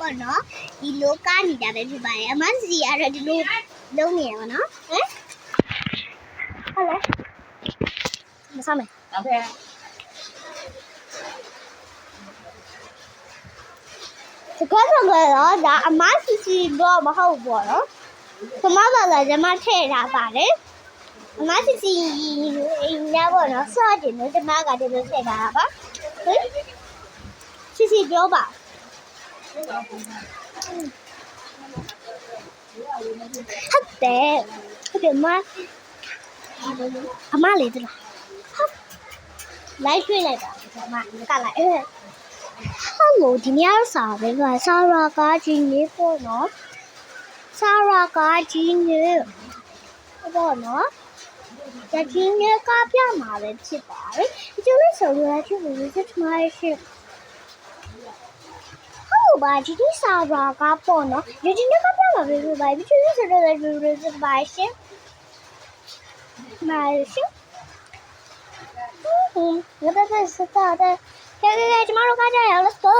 ပေါ့နော်ဒီလိုကားနေတာပဲဖြစ်ပါတယ်အမစီကတော့ဒီလိုလုံးနေရပါနော်ဟမ်ဟုတ်လားမဆမ်းမယ်ဟုတ်ကဲ့ဒီကတော့ဒါအမစီတော့မဟုတ်ဘူးနော်ကျမကလည်းကျမထည့်ထားပါတယ်အမစီညာပေါ့နော်စောတယ်နော်ကျမကဒီလိုထည့်ထားတာပါဟင်စီပြောပါဟုတ်တယ်အမလေးတလားလိုက်ရွှေ့လိုက်ပါအမကလိုက်ဟယ်လိုဒီနေ့စားပဲကဆာရာကားကြီးနေပေါ့နော်ဆာရာကားကြီးနေပေါ့နော်ကြကြီးနေကားပြမှာပဲဖြစ်ပါတယ်ဒီလိုဆိုရချင်လို့စစ်မှာရှိဘာဒီစာရာကပေါ့နော်ဒီနေ့ကပြမှာပဲဖြစ်ပါတယ်ဒီလိုဆိုတော့လည်းဖြစ်ပါရှင်မာရှင်ငါတို့စတာတဲ့ကဲကျမတို့ကကြရအောင် let's go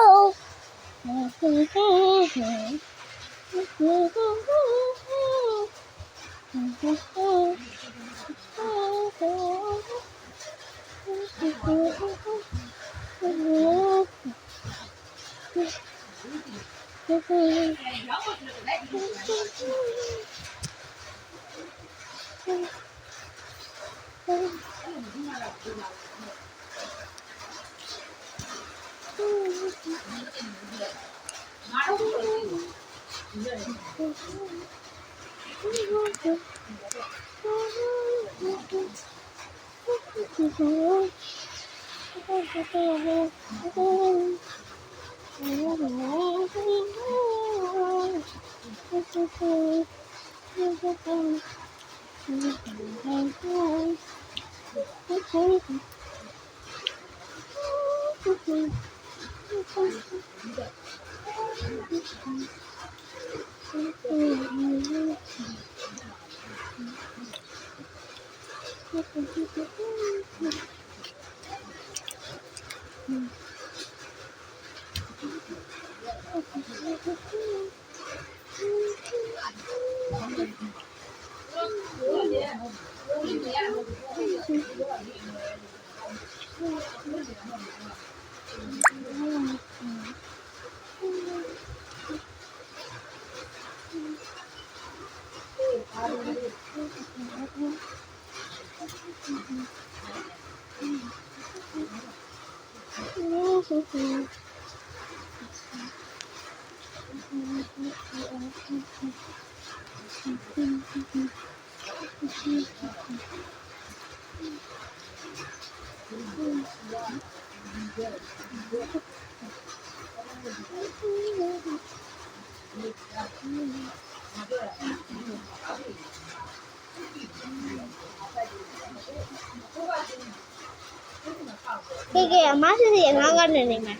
ကဲအမစီငါကနေနေမှာ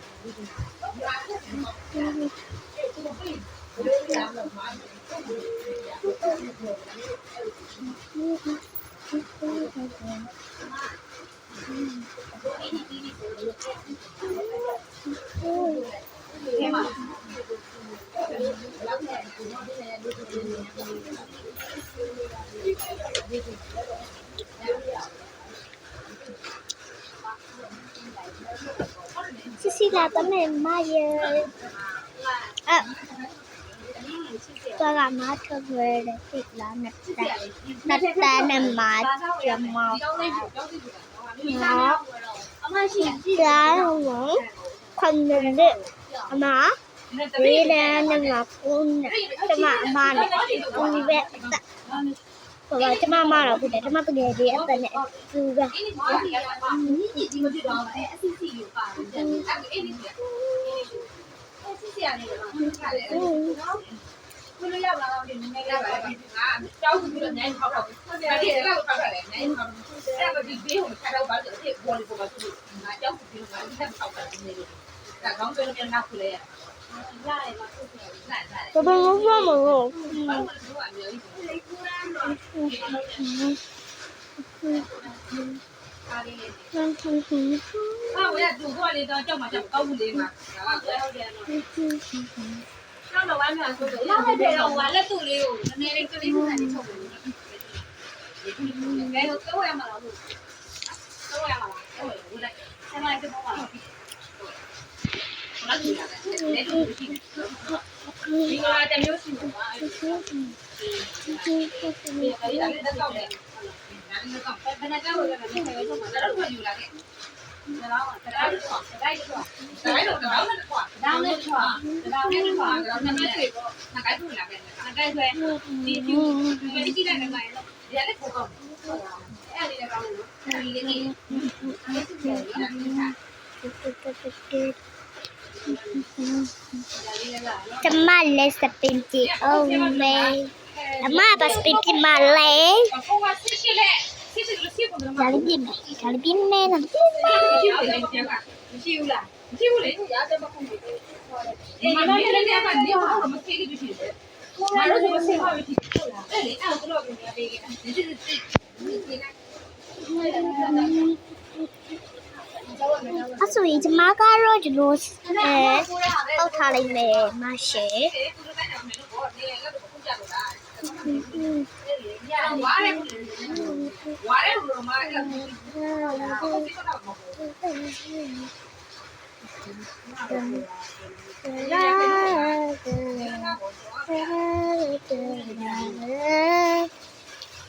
စီလာတမဲမယေตัวกับมาเธอเลยติดแล้วนัดแต่นมาจะมาแล้วคนหนึ่งเด็กมาวีแดงหนึ่งคุณจะมาบ้านคุณเวทเพราะว่าจะมาเราคุณจะมาเป็นเด็กแต่เนี่ยคือแบบ不是要不然我们那个招呼去了，人家跑不了，而且那个跑不了，人家跑不了，那个比别我们开到班子，这锅里锅巴就是，招呼去了，你看跑不了那个，但刚回来别人拿回来呀。这不能说嘛喽。啊，我也住过那个叫嘛叫高屋里嘛。နောက်တော့ဝမ်းမြောက်ဆိုတော့နောက်ထပ်တော့ဟိုလက်တူလေးကိုနည်းနည်းလေးကလေးပုံစံလေးချုပ်ပေးလို့ငယ်တော့တော့ရမှာလားလို့တော့ရမှာလားဟုတ်တယ်ဟုတ်တယ်ဆယ်မိုင်တော့ပါလားဟုတ်လားဒီလက်တူရှိဒီကတမျိုးရှိမှာအဲ့ဒီလက်တော့လေဘယ်နဲ့ကြောက်ရလဲမင်းပဲဆုံးမှာတော့ယူလာခဲ့ဒါတော့တိုင်းတော့တိုင်းတော့တိုင်းတော့တော့နဲ့ကွာဒါနဲ့ကွာဒါနဲ့ကွာဒါနဲ့ဆွေပေါ့ငါကိုက်ထူလာခဲ့ငါကိုက်ဆွဲဒီဒီဒီကြည့်လိုက်မယ်တော့ဒီလည်းကိုကောင်းအဲ့ဒီလည်းကောင်းလို့ဒီလေးနေအဲ့ဒီလည်း ကျမလည်းစပင်ကြည့်အောင်မေအမပါစပင်ကြည့်မလဲ ဟိုကဆစ်ရှိလေဆစ်ရှိလို့ဆစ်ပုံမှာ ဒါလေးပြင်မယ်ဒါလေးပြင်မယ်နော် မရှိဘူးလေကျန်ကမရှိဘူးလားမရှိဘူးလေရားတယ်မခုဘူးအေးမမလည်းလည်းကနေတော့မသေးဘူးရှိတယ်မလို့ဆိုဆေးပါပြီဟုတ်လားအဲ့လေအဲ့တော့တော့ပြန်ပေးခဲ့တာဒီအဲ့ဆိုရင်ကျမကတော့ဒီလိုပောက်ထားလိုက်မယ်မရှိ ဝါရဲဝါရဲလို့မအဲ့ဒါ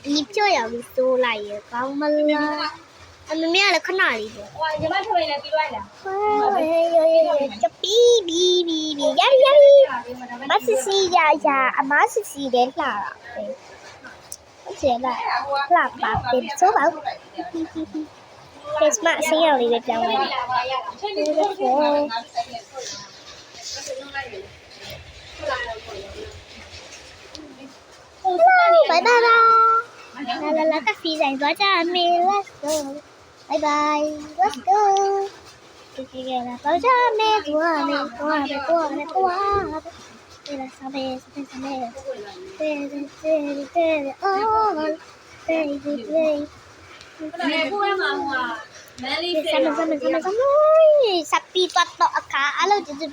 ဒီပြောရပြီးစိုးလိုက်ရကောင်းမလားအမေကလည်းခဏလေးပေါ့ ဟိုညီမထွေးလည်းပြီးလိုက်လား จะปีบียามาစီရာအမစီတဲ့လှတာပဲဟုတ်တယ်လားလှပါပြင်ဆိုပါခရစ်မတ်ဆင်းရောက်လေးပဲပြောင်းလိုက်ဘိုင်ဘိုင်လာကစီဆိုင်သွားကြမယ် let's go bye bye let's go que la pausa me duele, Pero sabes, oh, baby, baby. ကိုယ်မှာဟိုကမန်လေး Sama, sapi tuat tok aka, alo jadi